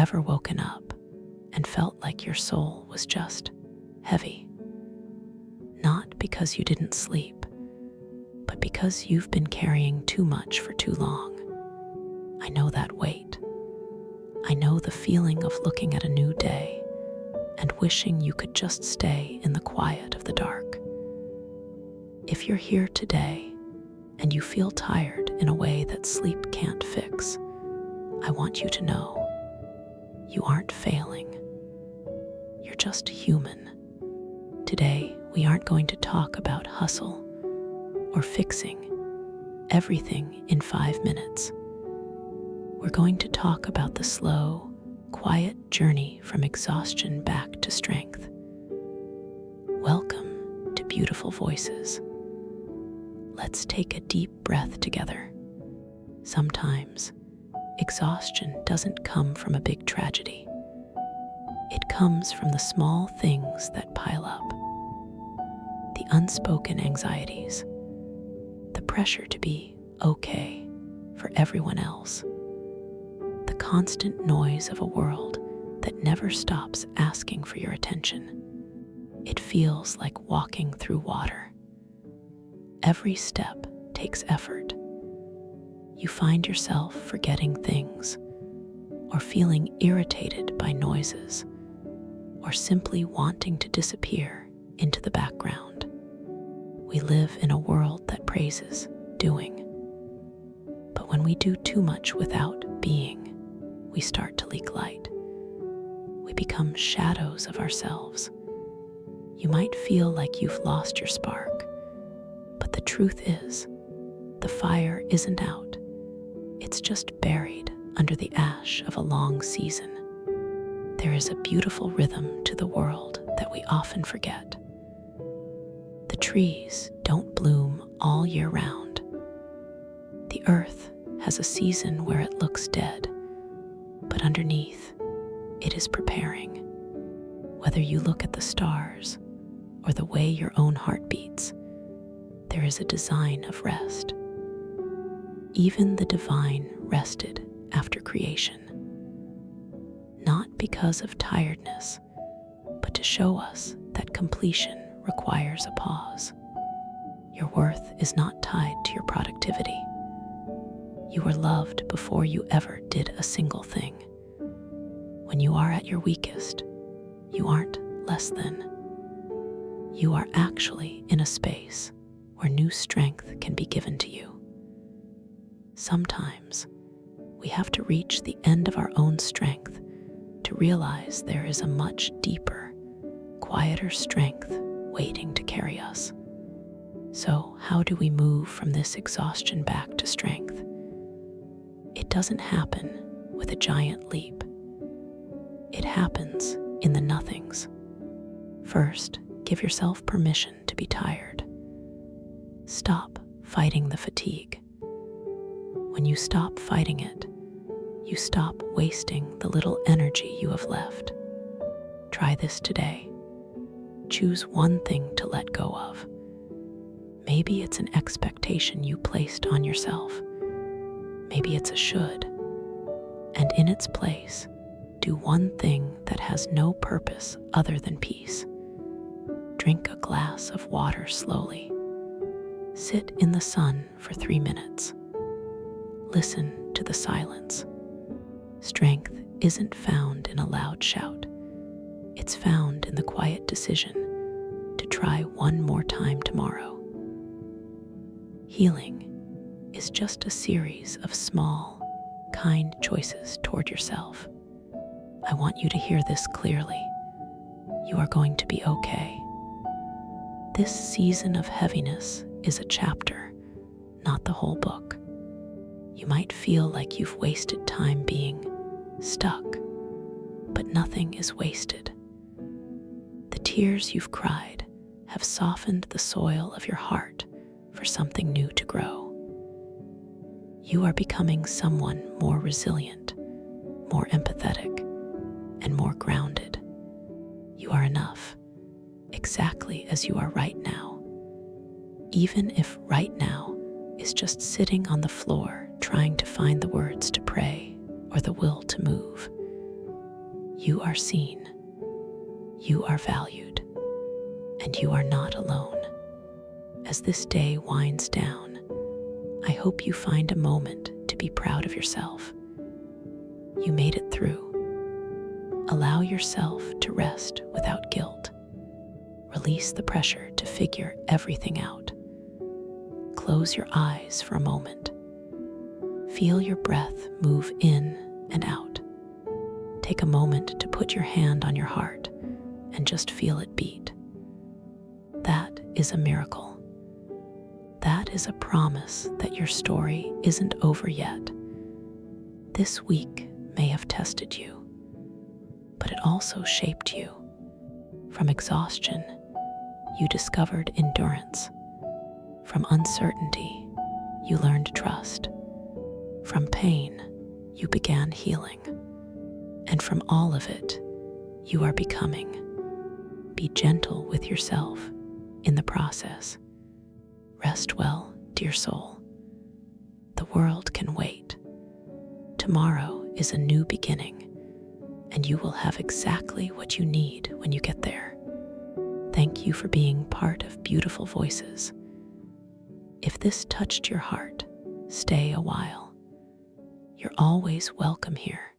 ever woken up and felt like your soul was just heavy? Not because you didn't sleep, but because you've been carrying too much for too long. I know that weight. I know the feeling of looking at a new day and wishing you could just stay in the quiet of the dark. If you're here today and you feel tired in a way that sleep can't fix, I want you to know you aren't failing. You're just human. Today, we aren't going to talk about hustle or fixing everything in 5 minutes. We're going to talk about the slow, quiet journey from exhaustion back to strength. Welcome to Beautiful Voices. Let's take a deep breath together. Sometimes, exhaustion doesn't come from a big tragedy. It comes from the small things that pile up. The unspoken anxieties, the pressure to be okay for everyone else, the constant noise of a world that never stops asking for your attention. It feels like walking through water. Every step takes effort. You find yourself forgetting things, or feeling irritated by noises, or simply wanting to disappear into the background. We live in a world that praises doing. But when we do too much without being, we start to leak light. We become shadows of ourselves. You might feel like you've lost your spark, but the truth is, the fire isn't out. It's just buried under the ash of a long season. There is a beautiful rhythm to the world that we often forget. The trees don't bloom all year round. The earth has a season where it looks dead, but underneath, it is preparing. Whether you look at the stars or the way your own heart beats, there is a design of rest. Even the divine rested after creation. Not because of tiredness, but to show us that completion requires a pause. Your worth is not tied to your productivity. You were loved before you ever did a single thing. When you are at your weakest, you aren't less than. You are actually in a space where new strength can be given to you. Sometimes, we have to reach the end of our own strength to realize there is a much deeper, quieter strength waiting to carry us. So, how do we move from this exhaustion back to strength? It doesn't happen with a giant leap. It happens in the nothings. First, give yourself permission to be tired. Stop fighting the fatigue. When you stop fighting it, you stop wasting the little energy you have left. Try this today. Choose one thing to let go of. Maybe it's an expectation you placed on yourself. Maybe it's a should. And in its place, do one thing that has no purpose other than peace. Drink a glass of water slowly. Sit in the sun for 3 minutes. Listen to the silence. Strength isn't found in a loud shout. It's found in the quiet decision to try one more time tomorrow. Healing is just a series of small, kind choices toward yourself. I want you to hear this clearly. You are going to be okay. This season of heaviness is a chapter, not the whole book. You might feel like you've wasted time being stuck, but nothing is wasted. The tears you've cried have softened the soil of your heart for something new to grow. You are becoming someone more resilient, more empathetic, and more grounded. You are enough, exactly as you are right now. Even if right now is just sitting on the floor trying to find the words to pray or the will to move, You are seen, you are valued, and you are not alone. As this day winds down, I hope you find a moment to be proud of yourself. You made it through. Allow yourself to rest without guilt. Release the pressure to figure everything out. Close your eyes for a moment. Feel your breath move in and out. Take a moment to put your hand on your heart and just feel it beat. That is a miracle. That is a promise that your story isn't over yet. This week may have tested you, but it also shaped you. From exhaustion, you discovered endurance. From uncertainty, you learned trust. From pain, you began healing. And from all of it, you are becoming. Be gentle with yourself in the process. Rest well, dear soul. The world can wait. Tomorrow is a new beginning, and you will have exactly what you need when you get there. Thank you for being part of Beautiful Voices. If this touched your heart, stay a while. You're always welcome here.